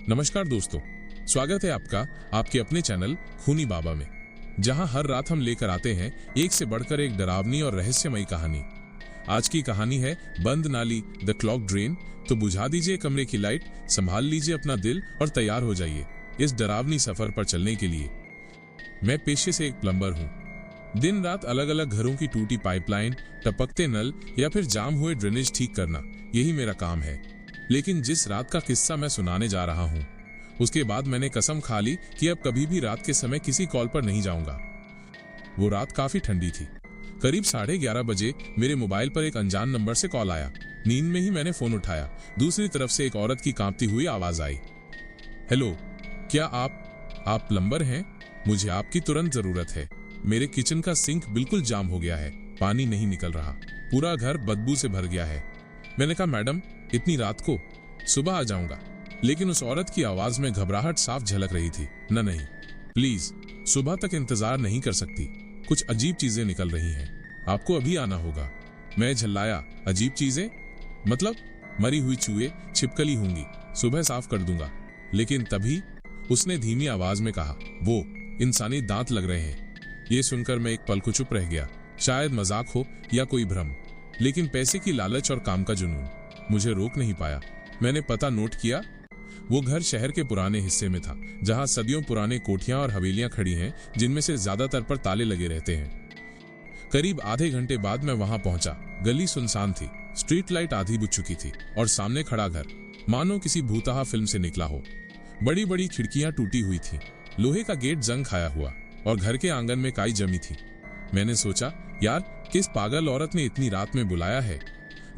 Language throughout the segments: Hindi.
नमस्कार दोस्तों, स्वागत है आपका आपके अपने चैनल खूनी बाबा में, जहां हर रात हम लेकर आते हैं एक से बढ़कर एक डरावनी और रहस्यमयी कहानी। आज की कहानी है बंद नाली द क्लॉक ड्रेन। तो बुझा दीजिए कमरे की लाइट, संभाल लीजिए अपना दिल और तैयार हो जाइए इस डरावनी सफर पर चलने के लिए। मैं पेशे से एक प्लम्बर हूँ। दिन रात अलग अलग घरों की टूटी पाइपलाइन, टपकते नल या फिर जाम हुए ड्रेनेज ठीक करना, यही मेरा काम है। लेकिन जिस रात का किस्सा मैं सुनाने जा रहा हूँ, उसके बाद मैंने कसम खा ली कि अब कभी भी रात के समय किसी कॉल पर नहीं जाऊंगा। वो रात काफी ठंडी थी। करीब 11:30 बजे मेरे मोबाइल पर एक अनजान नंबर से कॉल आया। नींद में ही मैंने फोन उठाया। दूसरी तरफ से एक औरत की कांपती हुई आवाज आई। हेलो, क्या आप प्लम्बर हैं? मुझे आपकी तुरंत जरूरत है। मेरे किचन का सिंक बिल्कुल जाम हो गया है, पानी नहीं निकल रहा, पूरा घर बदबू से भर गया है। मैंने कहा, मैडम इतनी रात को? सुबह आ जाऊंगा। लेकिन उस औरत की आवाज में घबराहट साफ झलक रही थी। नहीं, प्लीज, सुबह तक इंतजार नहीं कर सकती। कुछ अजीब चीजें निकल रही हैं, आपको अभी आना होगा। मैं झल्लाया, अजीब चीजें? मतलब मरी हुई चूहे, छिपकली होंगी, सुबह साफ कर दूंगा। लेकिन तभी उसने धीमी आवाज में कहा, वो इंसानी दांत लग रहे हैं। ये सुनकर मैं एक पल को चुप रह गया। शायद मजाक हो या कोई भ्रम, लेकिन पैसे की लालच और काम का जुनून मुझे रोक नहीं पाया। मैंने पता नोट किया। वो घर शहर के पुराने हिस्से में था, जहां सदियों पुराने कोठियां और हवेलियां खड़ी हैं, जिनमें से ज्यादातर पर ताले लगे रहते हैं। करीब आधे घंटे बाद मैं वहां पहुंचा। गली सुनसान थी, स्ट्रीट लाइट आधी बुझ चुकी थी और सामने खड़ा घर मानो किसी भूतहा फिल्म से निकला हो। बड़ी बड़ी खिड़कियां टूटी हुई थी, लोहे का गेट जंग खाया हुआ और घर के आंगन में काई जमी थी। मैंने सोचा, यार किस पागल औरत ने इतनी रात में बुलाया है।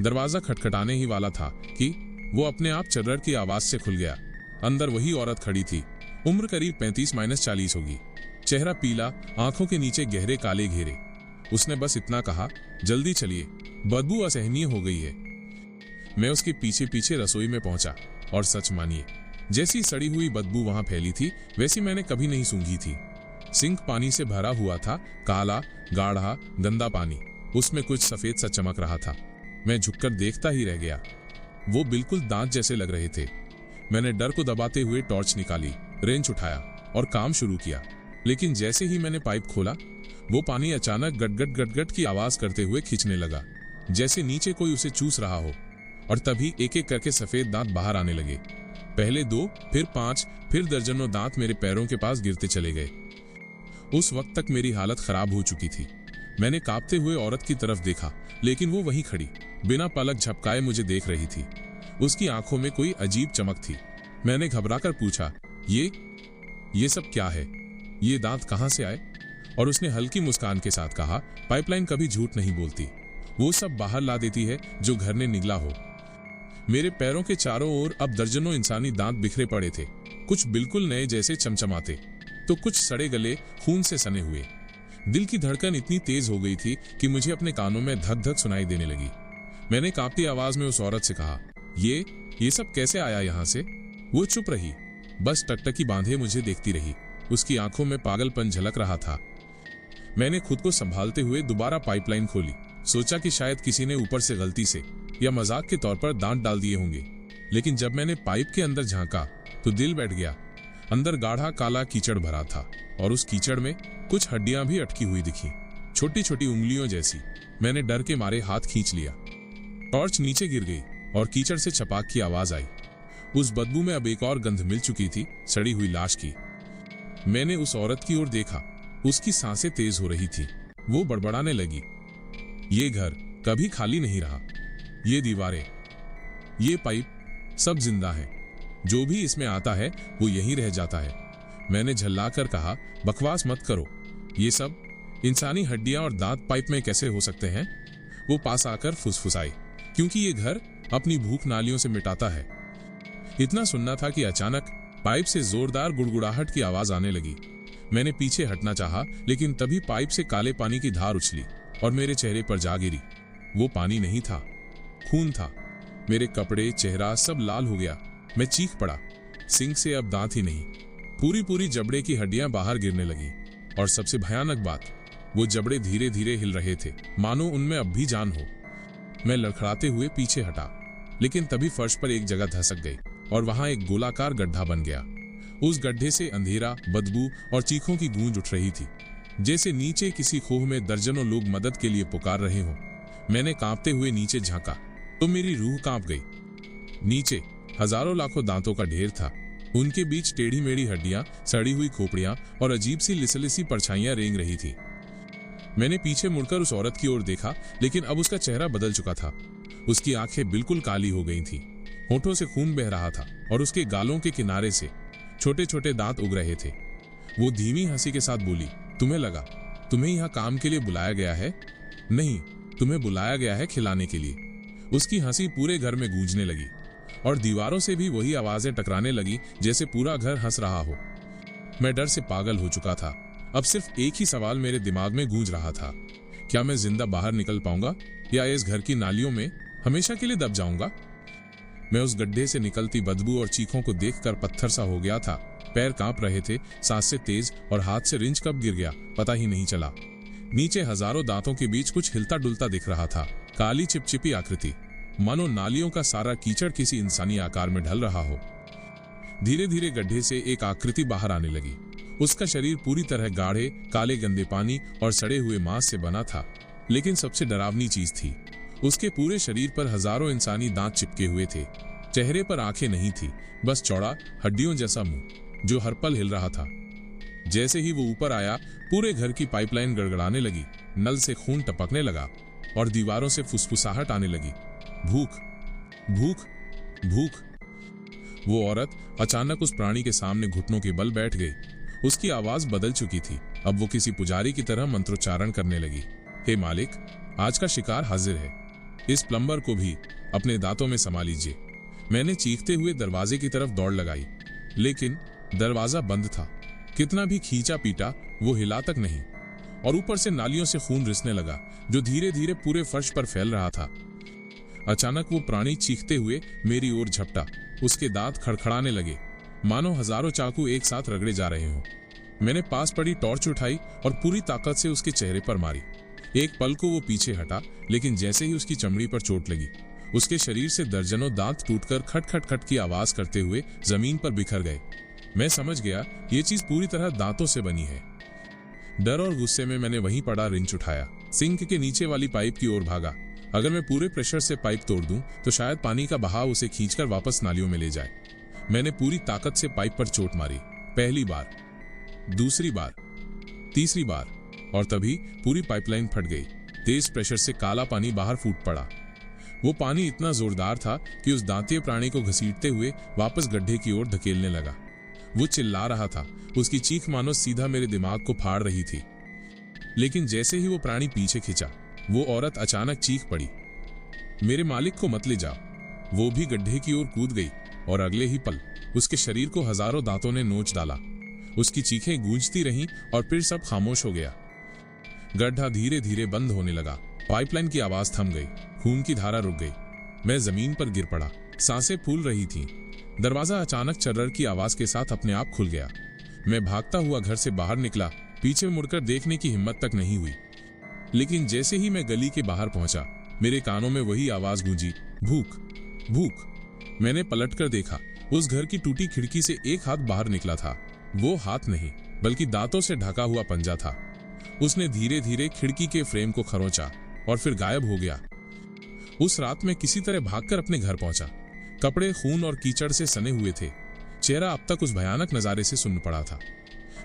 दरवाजा खटखटाने ही वाला था कि वो अपने आप चर्रर की आवाज से खुल गया। अंदर वही औरत खड़ी थी। उम्र करीब 35-40 होगी। चेहरा पीला, आंखों के नीचे गहरे काले घेरे। उसने बस इतना कहा, जल्दी चलिए, बदबू असहनीय हो गई है। मैं उसके पीछे पीछे रसोई में पहुंचा और सच मानिए, जैसी सड़ी हुई बदबू वहां फैली थी, वैसी मैंने कभी नहीं सूंघी थी। सिंक पानी से भरा हुआ था, काला, गाढ़ा, गंदा पानी। उसमें कुछ सफेद सा चमक रहा था। मैं झुककर देखता ही रह गया। वो बिल्कुल दांत जैसे लग रहे थे। मैंने डर को दबाते हुए टॉर्च निकाली, रेंच उठाया और काम शुरू किया। लेकिन जैसे ही मैंने पाइप खोला, वो पानी अचानक गटगट गटगट की आवाज करते हुए खींचने लगा, जैसे नीचे कोई उसे चूस रहा हो। और तभी एक एक करके सफेद दांत बाहर आने लगे। पहले 2, फिर 5, फिर दर्जनों दांत मेरे पैरों के पास गिरते चले गए। उस वक्त तक मेरी हालत खराब हो चुकी थी। मैंने कांपते हुए औरत की तरफ देखा, लेकिन वो वहीं खड़ी, बिना पलक झपकाए मुझे देख रही थी। उसकी आंखों में कोई अजीब चमक थी। मैंने घबराकर पूछा, ये सब क्या है? ये दांत कहां से आए? और उसने हल्की मुस्कान के साथ कहा, पाइपलाइन कभी झूठ नहीं बोलती, वो सब बाहर ला देती है जो घर ने निगला हो। मेरे पैरों के चारों ओर अब दर्जनों इंसानी दांत बिखरे पड़े थे, कुछ बिल्कुल नए जैसे चमचमाते, तो कुछ सड़े गले, खून से सने हुए। दिल की धड़कन इतनी तेज हो गई थी कि मुझे अपने कानों में धक धक सुनाई देने लगी। मैंने कांपती आवाज में उस औरत से कहा, ये सब कैसे आया यहाँ से? वो चुप रही, बस टकटकी बांधे मुझे देखती रही। उसकी आंखों में पागलपन झलक रहा था। मैंने खुद को संभालते हुए दोबारा पाइपलाइन खोली। सोचा कि शायद किसी ने ऊपर से गलती से या मजाक के तौर पर दांत डाल दिए होंगे। लेकिन जब मैंने पाइप के अंदर झांका तो दिल बैठ गया। अंदर गाढ़ा काला कीचड़ भरा था और उस कीचड़ में कुछ हड्डियां भी अटकी हुई दिखी, छोटी छोटी उंगलियों जैसी। मैंने डर के मारे हाथ खींच लिया। टॉर्च नीचे गिर गई और कीचड़ से छपाक की आवाज आई। उस बदबू में अब एक और गंध मिल चुकी थी, सड़ी हुई लाश की। मैंने उस औरत की ओर देखा। उसकी सांसें तेज हो रही थी। वो बड़बड़ाने लगी, ये घर कभी खाली नहीं रहा, ये दीवारें, ये पाइप, सब जिंदा है। जो भी इसमें आता है वो यहीं रह जाता है। मैंने झल्लाकर कहा, बकवास मत करो, ये सब इंसानी हड्डियां और दांत पाइप में कैसे हो सकते हैं? वो पास आकर फुसफुसाई, क्योंकि ये घर अपनी भूख नालियों से मिटाता है। इतना सुनना था कि अचानक पाइप से जोरदार गुड़गुड़ाहट की आवाज आने लगी। मैंने पीछे हटना चाहा, लेकिन तभी पाइप से काले पानी की धार उछली और मेरे चेहरे पर जा गिरी। वो पानी नहीं था, खून था। मेरे कपड़े, चेहरा सब लाल हो गया। मैं चीख पड़ा। सिंक से अब दांत ही नहीं, पूरी पूरी जबड़े की हड्डियां बाहर गिरने लगी। और सबसे भयानक बात, वो जबड़े धीरे धीरे हिल रहे थे, मानो उनमें अब भी जान हो। मैं लड़खड़ाते हुए पीछे हटा, लेकिन तभी फर्श पर एक जगह धसक गई। और वहां एक गोलाकार गड्ढा बन गया। उस गड्ढे से अंधेरा, बदबू और चीखों की गूंज उठ रही थी, जैसे नीचे किसी खोह में दर्जनों लोग मदद के लिए पुकार रहे हों। मैंने कांपते हुए नीचे झांका तो मेरी रूह कांप गई। नीचे हजारों लाखों दांतों का ढेर था। उनके बीच टेढ़ी मेढ़ी हड्डियां, सड़ी हुई खोपड़ियां और अजीब सी लिसलिसी परछाइयां रेंग रही थी। मैंने पीछे मुड़कर उस औरत की ओर देखा, लेकिन अब उसका चेहरा बदल चुका था। उसकी आंखें बिल्कुल काली हो गई थीं, होठों से खून बह रहा था और उसके गालों के किनारे से छोटे छोटे दांत उग रहे थे। वो धीमी हंसी के साथ बोली, तुम्हें लगा तुम्हें यहाँ काम के लिए बुलाया गया है? नहीं, तुम्हें बुलाया गया है खिलाने के लिए। उसकी हंसी पूरे घर में गूंजने लगी और दीवारों से भी वही आवाजें टकराने लगी, जैसे पूरा घर हंस रहा हो। मैं डर से पागल हो चुका था। अब सिर्फ एक ही सवाल मेरे दिमाग में गूंज रहा था, क्या मैं जिंदा बाहर निकल पाऊंगा या इस घर की नालियों में हमेशा के लिए दब जाऊंगा? मैं उस गड्ढे से निकलती बदबू और चीखों को देखकर पत्थर सा हो गया था। पैर कांप रहे थे, सांसें तेज, और हाथ से रिंच कब गिर गया पता ही नहीं चला। नीचे हजारों दांतों के बीच कुछ हिलता डुलता दिख रहा था, काली चिपचिपी आकृति, मानो नालियों का सारा कीचड़ किसी इंसानी आकार में ढल रहा हो। धीरे धीरे गड्ढे से एक आकृति बाहर आने लगी। उसका शरीर पूरी तरह गाढ़े काले गंदे पानी और सड़े हुए मांस से बना था, लेकिन सबसे डरावनी चीज थी, उसके पूरे शरीर पर हजारों इंसानी दांत चिपके हुए थे। चेहरे पर आंखें नहीं थी, बस चौड़ा हड्डियों जैसा मुंह जो हर पल हिल रहा था। जैसे ही वो ऊपर आया, पूरे घर की पाइपलाइन गड़गड़ाने लगी, नल से खून टपकने लगा और दीवारों से फुसफुसाहट आने लगी। भूख, भूख, भूख। वो औरत अचानक उस प्राणी के सामने घुटनों के बल बैठ गई। उसकी आवाज बदल चुकी थी, अब वो किसी पुजारी की तरह मंत्रोच्चारण करने लगी। हे मालिक, आज का शिकार हाजिर है, इस प्लम्बर को भी अपने दांतों में समा लीजिए। मैंने चीखते हुए दरवाजे की तरफ दौड़ लगाई, लेकिन दरवाजा बंद था। कितना भी खींचा पीटा, वो हिला तक नहीं, और ऊपर से नालियों से खून रिसने लगा, जो धीरे धीरे पूरे फर्श पर फैल रहा था। अचानक वो प्राणी चीखते हुए मेरी ओर झपटा। उसके दांत खड़खड़ाने लगे, मानो हजारों चाकू एक साथ रगड़े जा रहे हों। मैंने पास पड़ी टॉर्च उठाई और पूरी ताकत से उसके चेहरे पर मारी। एक पल को वो पीछे हटा, लेकिन जैसे ही उसकी चमड़ी पर चोट लगी, उसके शरीर से दर्जनों दांत टूटकर खट खट खट की आवाज करते हुए जमीन पर बिखर गए। मैं समझ गया, ये चीज पूरी तरह दांतों से बनी है। डर और गुस्से में मैंने वहीं पड़ा रिंच उठाया, सिंक के नीचे वाली पाइप की ओर भागा। अगर मैं पूरे प्रेशर से पाइप तोड़ दूं, तो शायद पानी का बहाव उसे खींचकर वापस नालियों में ले जाए। मैंने पूरी ताकत से पाइप पर चोट मारी, पहली बार, दूसरी बार, तीसरी बार, और तभी पूरी पाइपलाइन फट गई। तेज प्रेशर से काला पानी बाहर फूट पड़ा। वो पानी इतना जोरदार था कि उस दांतीय प्राणी को घसीटते हुए वापस गड्ढे की ओर धकेलने लगा। वो चिल्ला रहा था, उसकी चीख मानो सीधा मेरे दिमाग को फाड़ रही थी। लेकिन जैसे ही वो प्राणी पीछे खिंचा, वो औरत अचानक चीख पड़ी, मेरे मालिक को मत ले जाओ। वो भी गड्ढे की ओर कूद गई और अगले ही पल उसके शरीर को हजारों दांतों ने नोच डाला। उसकी चीखें गूंजती रहीं और फिर सब खामोश हो गया। गड्ढा धीरे धीरे बंद होने लगा, पाइपलाइन की आवाज थम गई, खून की धारा रुक गई। मैं जमीन पर गिर पड़ा, सांसें फूल रही थीं। दरवाजा अचानक चर्रर की आवाज के साथ अपने आप खुल गया। मैं भागता हुआ घर से बाहर निकला, पीछे मुड़कर देखने की हिम्मत तक नहीं हुई। लेकिन जैसे ही मैं गली के बाहर पहुंचा, मेरे कानों में वही आवाज गूंजी, भूख, भूख। मैंने पलटकर देखा, उस घर की टूटी खिड़की से एक हाथ बाहर निकला था। वो हाथ नहीं, बल्कि दांतों से ढका हुआ पंजा था। उसने धीरे धीरे खिड़की के फ्रेम को खरोंचा और फिर गायब हो गया। उस रात मैं किसी तरह भागकर अपने घर पहुंचा। कपड़े खून और कीचड़ से सने हुए थे, चेहरा अब तक उस भयानक नजारे से सुन्न पड़ा था।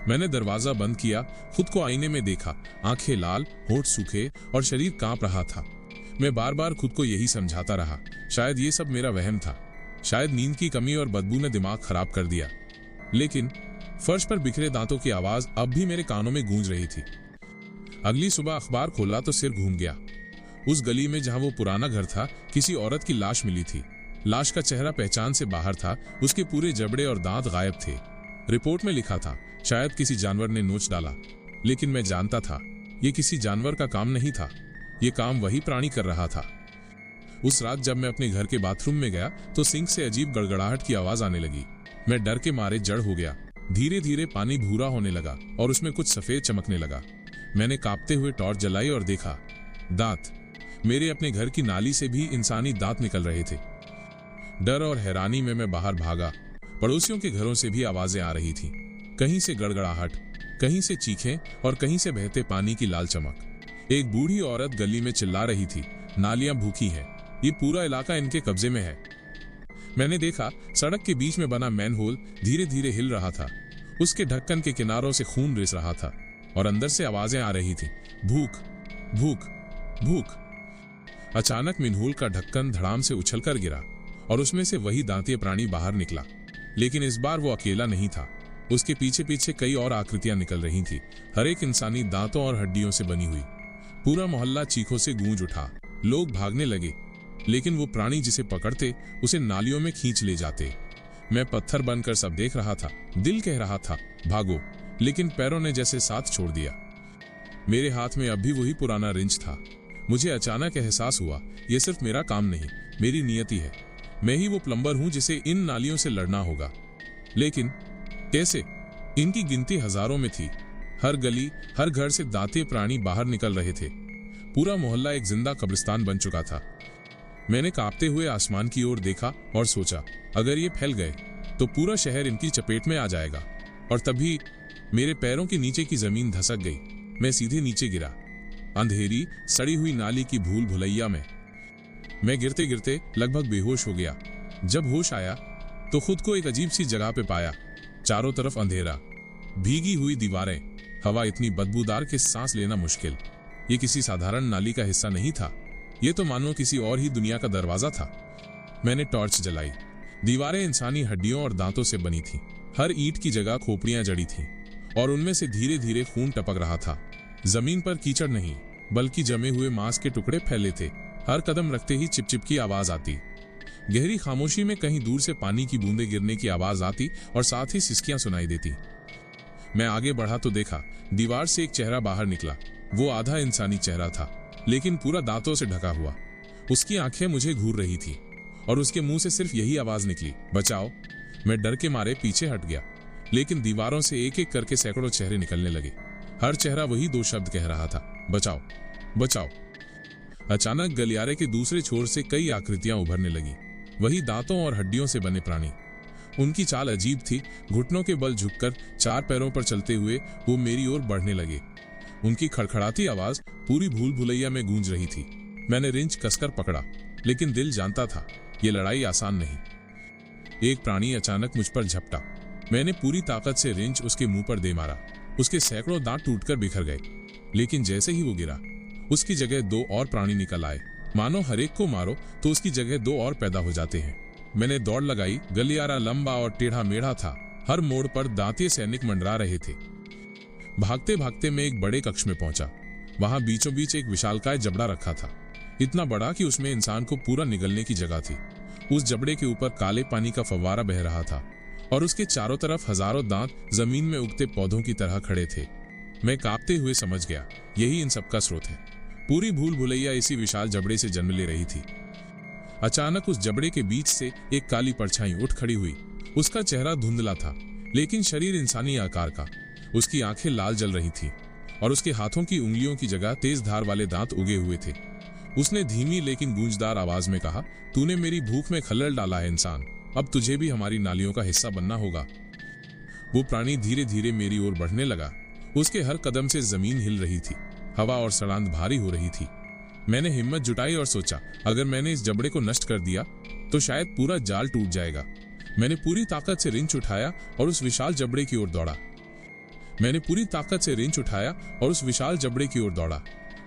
मैंने दरवाजा बंद किया, खुद को आईने में देखा, आंखें लाल, होठ सूखे और शरीर कांप रहा था। मैं बार बार खुद को यही समझाता रहा, शायद ये सब मेरा वहम था, शायद नींद की कमी और बदबू ने दिमाग खराब कर दिया। लेकिन फर्श पर बिखरे दांतों की आवाज अब भी मेरे कानों में गूंज रही थी। अगली सुबह अखबार खोला तो सिर घूम गया। उस गली में जहां वो पुराना घर था, किसी औरत की लाश मिली थी। लाश का चेहरा पहचान से बाहर था, उसके पूरे जबड़े और दांत गायब थे। रिपोर्ट में लिखा था, शायद किसी जानवर ने नोच डाला। लेकिन मैं जानता था, ये किसी जानवर का काम नहीं था, ये काम वही प्राणी कर रहा था। उस रात जब मैं अपने घर के बाथरूम में गया, तो सिंक से अजीब गड़गड़ाहट की आवाज आने लगी। मैं डर के मारे जड़ हो गया। धीरे धीरे पानी भूरा होने लगा और उसमें कुछ सफेद चमकने लगा। मैंने कांपते हुए टॉर्च जलाई और देखा, दांत। मेरे अपने घर की नाली से भी इंसानी दांत निकल रहे थे। डर और हैरानी में मैं बाहर भागा। पड़ोसियों के घरों से भी आवाजें आ रही थीं। कहीं से गड़गड़ाहट, कहीं से चीखें और कहीं से बहते पानी की लाल चमक। एक बूढ़ी औरत गली में चिल्ला रही थी, नालियां भूखी हैं, ये पूरा इलाका इनके कब्जे में है। मैंने देखा सड़क के बीच में बना मैनहोल धीरे धीरे हिल रहा था। उसके ढक्कन के किनारों से खून रिस रहा था और अंदर से आवाजें आ रही थीं, भूख भूख भूख। अचानक मैनहोल का ढक्कन धड़ाम से उछलकर गिरा और उसमें से वही दांतीय प्राणी बाहर निकला। लेकिन इस बार वो अकेला नहीं था। उसके पीछे पीछे कई और आकृतियां निकल रही थी, हर एक इंसानी दांतों और हड्डियों से बनी हुई। पूरा मोहल्ला चीखों से गूंज उठा। लोग भागने लगे, लेकिन वो प्राणी जिसे पकड़ते उसे नालियों में खींच ले जाते। मैं पत्थर बनकर सब देख रहा था। दिल कह रहा था भागो, लेकिन पैरों ने जैसे साथ छोड़ दिया। मेरे हाथ में अब भी वही पुराना रिंच था। मुझे अचानक एहसास हुआ, यह सिर्फ मेरा काम नहीं, मेरी नियति है। मैं ही वो प्लम्बर हूं जिसे इन नालियों से लड़ना होगा। लेकिन कैसे? इनकी गिनती हजारों में थी। हर गली, हर घर से दांते प्राणी बाहर निकल रहे थे। पूरा मोहल्ला एक जिंदा कब्रिस्तान बन चुका था। मैंने कांपते हुए आसमान की ओर देखा और सोचा, अगर ये फैल गए तो पूरा शहर इनकी चपेट में आ जाएगा। और तभी मेरे पैरों के नीचे की जमीन धसक गई। मैं सीधे नीचे गिरा, अंधेरी सड़ी हुई नाली की भूल भुलैया में। मैं गिरते गिरते लगभग बेहोश हो गया। जब होश आया तो खुद को एक अजीब सी जगह पे पाया। चारों तरफ अंधेरा, भीगी हुई दीवारें, हवा इतनी बदबूदार कि सांस लेना मुश्किल। ये किसी साधारण नाली का हिस्सा नहीं था, ये तो मानो किसी और ही दुनिया का दरवाजा था। मैंने टॉर्च जलाई। दीवारें इंसानी हड्डियों और दांतों से बनी थीं। हर ईंट की जगह खोपड़ियां जड़ी थीं और उनमें से धीरे धीरे खून टपक रहा था। जमीन पर कीचड़ नहीं, बल्कि जमे हुए मांस के टुकड़े फैले थे। हर कदम रखते ही चिपचिप की आवाज आती। गहरी खामोशी में कहीं दूर से पानी की बूंदें गिरने की आवाज आती और साथ ही सिसकियां सुनाई देती। मैं आगे बढ़ा तो देखा, दीवार से एक चेहरा बाहर निकला। वो आधा इंसानी चेहरा था, लेकिन पूरा दांतों से ढका हुआ। उसकी आंखें मुझे घूर रही थी और उसके मुंह से सिर्फ यही आवाज निकली, बचाओ। मैं डर के मारे पीछे हट गया, लेकिन दीवारों से एक एक करके सैकड़ों चेहरे निकलने लगे। हर चेहरा वही दो शब्द कह रहा था, बचाओ बचाओ। अचानक गलियारे के दूसरे छोर से कई आकृतियां उभरने लगी, वही दांतों और हड्डियों से बने प्राणी। उनकी चाल अजीब थी। घुटनों के बल झुककर चार पैरों पर चलते हुए वो मेरी ओर बढ़ने लगे। उनकी खड़खड़ाती आवाज पूरी भूल भुलैया में गूंज रही थी। मैंने रिंच कसकर पकड़ा, लेकिन दिल जानता था ये लड़ाई आसान नहीं। एक प्राणी अचानक मुझ पर झपटा। मैंने पूरी ताकत से रिंच उसके मुंह पर दे मारा। उसके सैकड़ों दांत टूटकर बिखर गए, लेकिन जैसे ही वो गिरा, उसकी जगह दो और प्राणी निकल आए। मानो हर एक को मारो तो उसकी जगह दो और पैदा हो जाते हैं। मैंने दौड़ लगाई। गलियारा लंबा और टेढ़ा मेढ़ा था। हर मोड़ पर दांतीय सैनिक मंडरा रहे थे। भागते भागते मैं एक बड़े कक्ष में पहुंचा। वहां बीचों बीच एक विशालकाय जबड़ा रखा था, इतना बड़ा कि उसमें इंसान को पूरा निगलने की जगह थी। उस जबड़े के ऊपर काले पानी का फव्वारा बह रहा था और उसके चारों तरफ हजारों दांत जमीन में उगते पौधों की तरह खड़े थे। मैं कांपते हुए समझ गया, यही इन सबका स्रोत है। पूरी भूल भुलैया इसी विशाल जबड़े से जन्म ले रही थी। अचानक उस जबड़े के बीच से एक काली परछाई उठ खड़ी हुई। उसका चेहरा धुंधला था, लेकिन शरीर इंसानी आकार का। उसकी आंखें लाल जल रही थी और उसके हाथों की उंगलियों की जगह तेज धार वाले दांत उगे हुए थे। उसने धीमी लेकिन गूंजदार आवाज में कहा, तूने मेरी भूख में खलल डाला है इंसान, अब तुझे भी हमारी नालियों का हिस्सा बनना होगा। वो प्राणी धीरे धीरे मेरी ओर बढ़ने लगा। उसके हर कदम से जमीन हिल रही थी, हवा और सड़ांध भारी हो रही थी। मैंने हिम्मत जुटाई और सोचा, अगर मैंने इस जबड़े को नष्ट कर दिया तो शायद पूरा जाल टूट जाएगा। मैंने पूरी ताकत से रिंच उठाया और उस विशाल जबड़े की ओर दौड़ा।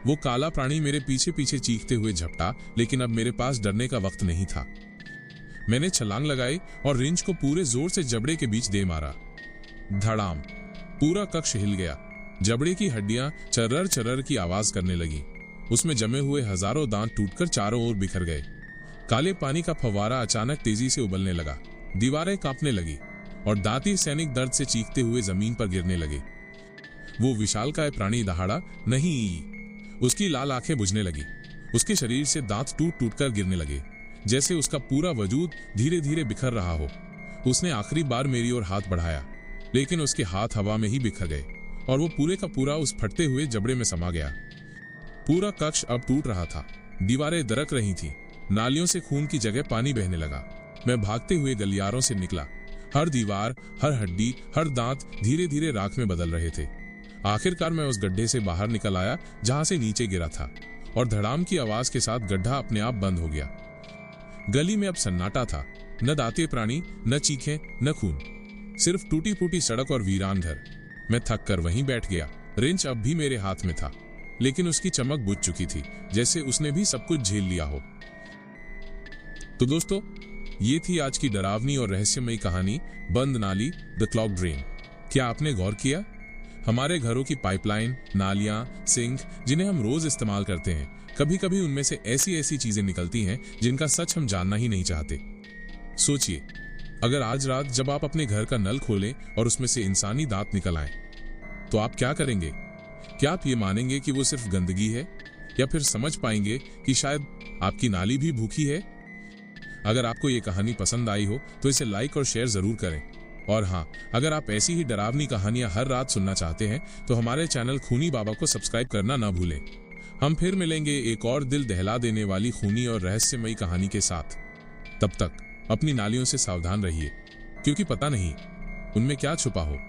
वो काला प्राणी मेरे पीछे पीछे चीखते हुए झपटा, लेकिन अब मेरे पास डरने का वक्त नहीं था। मैंने छलांग लगाई और रिंच को पूरे जोर से जबड़े के बीच दे मारा। धड़ाम! पूरा कक्ष हिल गया। जबड़े की हड्डियां चर्रर चर्रर की आवाज करने लगी। उसमें जमे हुए हजारों दांत टूटकर चारों ओर बिखर गए। काले पानी का फव्वारा अचानक तेजी से उबलने लगा। दीवारें कांपने लगी और दांती सैनिक दर्द से चीखते हुए जमीन पर गिरने लगे। वो विशालकाय प्राणी दहाड़ा नहीं। उसकी लाल आंखें बुझने लगी। उसके शरीर से दांत टूट टूट कर गिरने लगे, जैसे उसका पूरा वजूद धीरे धीरे बिखर रहा हो। उसने आखिरी बार मेरी ओर हाथ बढ़ाया, लेकिन उसके हाथ हवा में ही बिखर गए और वो पूरे का पूरा उस फटते हुए जबड़े में समा गया। पूरा कक्ष अब टूट रहा था। दीवारें दरक रही थीं। नालियों से खून की जगह पानी बहने लगा। मैं भागते हुए गलियारों से निकला। हर दीवार, हर हड्डी, हर दांत धीरे धीरे राख में बदल रहे थे। आखिरकार मैं उस गड्ढे से बाहर निकल आया जहां से नीचे गिरा था, और धड़ाम की आवाज के साथ गड्ढा अपने आप बंद हो गया। गली में अब सन्नाटा था, न दांते प्राणी, न चीखें, न खून, सिर्फ टूटी फूटी सड़क और वीरान घर। मैं थक कर वहीं बैठ गया। रिंच अब भी मेरे हाथ में था, लेकिन उसकी चमक बुझ चुकी थी, जैसे उसने भी सब कुछ झेल लिया हो। तो दोस्तों, ये थी आज की डरावनी और रहस्यमयी कहानी, बंद नाली, द क्लॉग ड्रेन। क्या आपने गौर किया? हमारे घरों की पाइपलाइन, नालियां, सिंक, जिन्हें हम रोज इस्तेमाल करते हैं, कभी कभी उनमें से ऐसी ऐसी चीजें निकलती हैं जिनका सच हम जानना ही नहीं चाहते। सोचिए, अगर आज रात जब आप अपने घर का नल खोलें और उसमें से इंसानी दांत निकल आए, तो आप क्या करेंगे? क्या आप ये मानेंगे कि वो सिर्फ गंदगी है, या फिर समझ पाएंगे कि शायद आपकी नाली भी भूखी है? अगर आपको ये कहानी पसंद आई हो तो इसे लाइक और शेयर जरूर करें। और हाँ, अगर आप ऐसी ही डरावनी कहानियां हर रात सुनना चाहते हैं तो हमारे चैनल खूनी बाबा को सब्सक्राइब करना ना भूलें। हम फिर मिलेंगे एक और दिल दहला देने वाली खूनी और रहस्यमयी कहानी के साथ। तब तक अपनी नालियों से सावधान रहिए, क्योंकि पता नहीं उनमें क्या छुपा हो।